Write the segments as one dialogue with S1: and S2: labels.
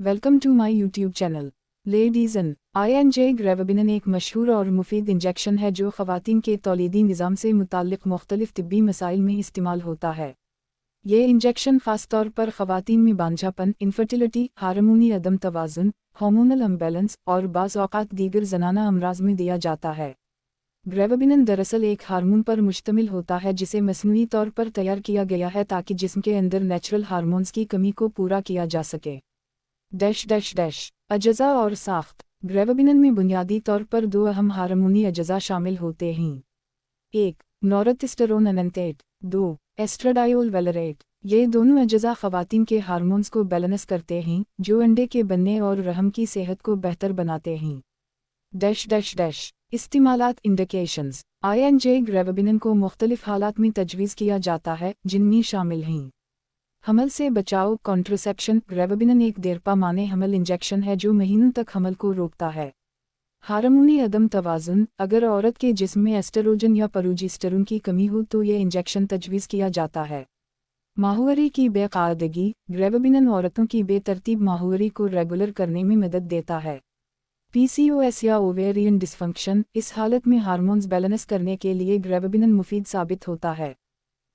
S1: Welcome to my YouTube channel. Ladies and INJ ग्रेविबिनन एक मशहूर और मुफीद इंजेक्शन है जो ख़वातीन के तौलीदी निज़ाम से मुताल्लिक़ मुख्तलिफ़ तिब्बी मसाइल में इस्तेमाल होता है। ये इंजेक्शन ख़ास तौर पर ख़वातीन में बांझापन, इनफर्टिलिटी, हार्मोनी अदम तवाज़ुन, हार्मोनल इम्बैलेंस और बाज़ औक़ात दीगर ज़नाना अमराज़ में दिया जाता है। ग्रेविबिनन दरअसल एक हार्मोन पर मुश्तमिल होता है जिसे मसनूई तौर पर तैयार किया गया है ताकि जिस्म के अंदर नेचुरल हार्मोन्स की कमी को पूरा किया जा सके। अजज़ा और साख्त। ग्रेविबिनन में बुनियादी तौर पर दो अहम हार्मोनी अजज़ा शामिल होते हैं। 1. नॉरथिस्टेरोन अनंतेट। 2. Estradiol valerate. ये दोनों अजज़ा ख़वातीन के हार्मोन्स को बैलेंस करते हैं जो अंडे के बनने और रहम की सेहत को बेहतर बनाते हैं। इस्तेमालात इंडिकेशंस। INJ ग्रेविबिनन को मुख्तलिफ हालात में तजवीज़ किया जाता है जिनमें शामिल हैं हमल से बचाव, कॉन्ट्रसेप्शन। ग्रेविबिनन एक देरपा माने हमल इंजेक्शन है जो महीनों तक हमल को रोकता है। हार्मोनी अदम तवाज़ुन। अगर औरत के जिस्म में एस्ट्रोजन या प्रोजेस्टेरोन की कमी हो तो ये इंजेक्शन तजवीज़ किया जाता है। माहवारी की बेकायदगी। ग्रेविबिनन औरतों की बेतरतीब माहवारी को रेगुलर करने में मदद देता है। PCOS या ओवेरियन डिस्फंक्शन। इस हालत में हार्मोन्स बैलेंस करने के लिए ग्रेविबिनन मुफीद साबित होता है।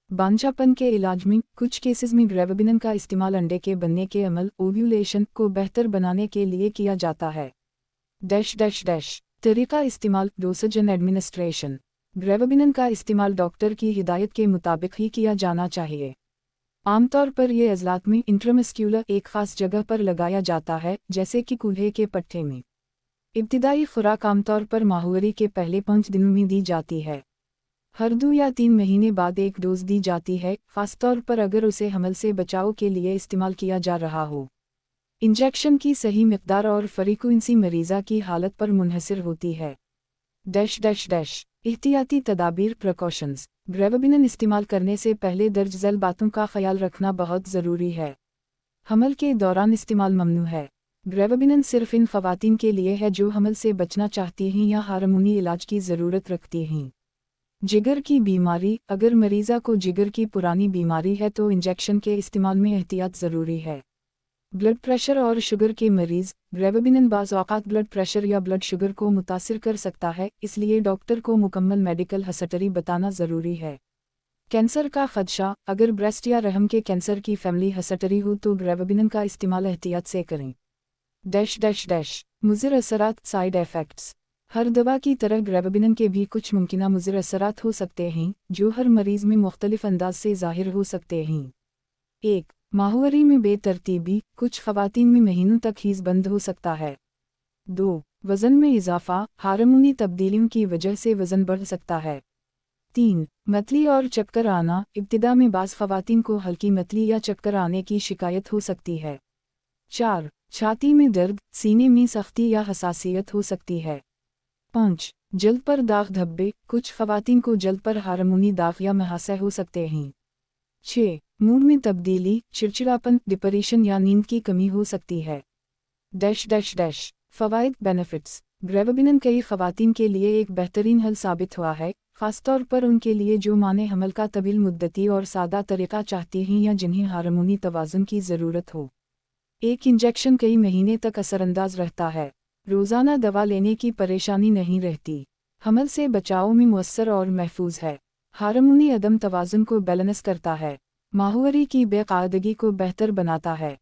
S1: बांझापन के इलाज में कुछ केसेस में ग्रेविबिनन का इस्तेमाल अंडे के बनने के अमल ओव्यूलेशन को बेहतर बनाने के लिए किया जाता है। तरीका इस्तेमाल, डोसेज एंड एडमिनिस्ट्रेशन। ग्रेविबिनन का इस्तेमाल डॉक्टर की हिदायत के मुताबिक ही किया जाना चाहिए। आमतौर पर यह अज़लात में इंट्रामस्क्यूलर एक ख़ास जगह पर लगाया जाता है जैसे कि कूल्हे के पट्टे में। इब्तिदाई खुराक आमतौर पर माहवारी के पहले 5 दिनों में दी जाती है। हर 2 या 3 महीने बाद एक डोज दी जाती है, ख़ासतौर पर अगर उसे हमल से बचाव के लिए इस्तेमाल किया जा रहा हो। इंजेक्शन की सही मिक़दार और फ्रीक्वेंसी मरीज़ा की हालत पर मुनहसर होती है। एहतियाती तदाबीर, प्रिकॉशंस। ग्रेविबिनन इस्तेमाल करने से पहले दर्ज झैल बातों का ख्याल रखना बहुत ज़रूरी है। हमल के दौरान इस्तेमाल ममनू है। ग्रेविबिनन सिर्फ इन ख़वातीन के लिए है जो हमल से बचना चाहती हैं या हार्मोनी इलाज की ज़रूरत रखती हैं। जिगर की बीमारी। अगर मरीज़ा को जिगर की पुरानी बीमारी है तो इंजेक्शन के इस्तेमाल में एहतियात ज़रूरी है। ब्लड प्रेशर और शुगर के मरीज़। ग्रेविबिनन बाज़ औक़ात ब्लड प्रेशर या ब्लड शुगर को मुतासिर कर सकता है, इसलिए डॉक्टर को मुकम्मल मेडिकल हिस्ट्री बताना ज़रूरी है। कैंसर का ख़दशा। अगर ब्रेस्ट या रहम के कैंसर की फैमिली हिस्ट्री हो तो ग्रेविबिनन का इस्तेमाल एहतियात से करें। मुज़र असरात, साइड इफ़ेक्ट्स। हर दवा की तरह ग्रेविबिनन के भी कुछ मुमकिना मुज़र असरात हो सकते हैं जो हर मरीज़ में मुख्तलिफ अंदाज से ज़ाहिर हो सकते हैं। 1. माहवारी में बेतरतीबी। कुछ ख़वातीन में महीनों तक हीज़ बंद हो सकता है। 2. वज़न में इजाफ़ा। हार्मोनी तब्दीलियों की वजह से वज़न बढ़ सकता है। 3. मतली और चक्कर आना। इब्तिदा में बाज़ ख़वातीन को हल्की मतली या चक्कर आने की शिकायत हो सकती है। 4. छाती में दर्द, सीने में सख्ती या हसासियत हो सकती है। 5. जल्द पर दाग धब्बे। कुछ ख़वातीन को जल्द पर हार्मोनी दाग या महासा हो सकते हैं। 6. मूड में तब्दीली, चिड़चिड़ापन, डिप्रेशन या नींद की कमी हो सकती है। फ़वाइद, बेनिफिट्स। ग्रेविबिनन कई ख़वातीन के लिए एक बेहतरीन हल साबित हुआ है, ख़ासतौर पर उनके लिए जो माने हमल का तवील मुद्दती और सादा तरीक़ा चाहती हैं या जिन्हें हार्मोनी तवाज़ुन की ज़रूरत हो। एक इंजेक्शन कई महीने तक असरअंदाज रहता है। रोज़ाना दवा लेने की परेशानी नहीं रहती। हमल से बचाव में मुअस्सर और महफूज है। हार्मोनी अदम तवाज़ुन को बैलेंस करता है। माहवारी की बेकायदगी को बेहतर बनाता है।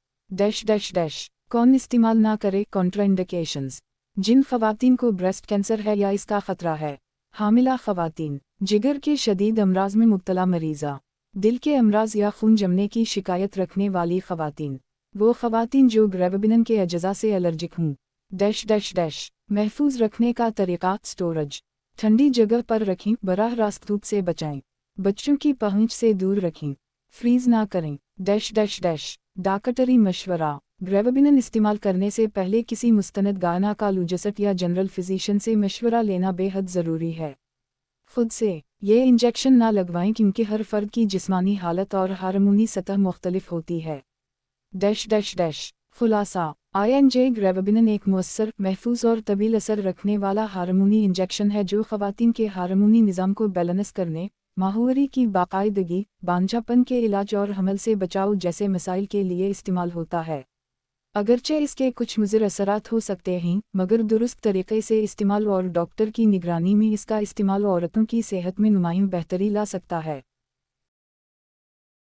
S1: कौन इस्तेमाल ना करे। कॉन्ट्राइंडिकेशंस। जिन ख़वातीन को ब्रेस्ट कैंसर है या इसका ख़तरा है। हामिला ख़वातीन, जिगर के शदीद अमराज में मुब्तला मरीज़ा, दिल के अमराज या खून जमने की शिकायत रखने वाली ख़वातीन, वो ख़वातीन जो ग्रेविबिनन के अजज़ा से एलर्जिक हों। महफूज रखने का तरीक़ा। स्टोरेज। ठंडी जगह पर रखें, बराह रास्त धूप से बचाएं, बच्चों की पहुंच से दूर रखें, फ्रीज ना करें। डॉक्टरी मशवरा। ग्रेविबिनन इस्तेमाल करने से पहले किसी मुस्तनद गायनेकोलॉजिस्ट या जनरल फिजिशियन से मशवरा लेना बेहद ज़रूरी है। खुद से ये इंजेक्शन ना लगवाएं क्योंकि हर फ़र्द की जिस्मानी हालत और हार्मोनी सतह मुख्तलिफ होती है। खुलासा। INJ ग्रेविबिनन एक मुअस्सर, महफूज और तवील असर रखने वाला हार्मोनी इंजेक्शन है जो ख़वातीन के हार्मोनी निज़ाम को बैलेंस करने, माहवारी की बाकायदगी, बांझापन के इलाज और हमल से बचाव जैसे मसाइल के लिए इस्तेमाल होता है। اگرچہ اس کے کچھ مضر اثرات ہو سکتے ہیں، مگر درست طریقے سے استعمال اور ڈاکٹر کی نگرانی میں اس کا استعمال عورتوں کی صحت میں نمایاں بہتری لا سکتا ہے۔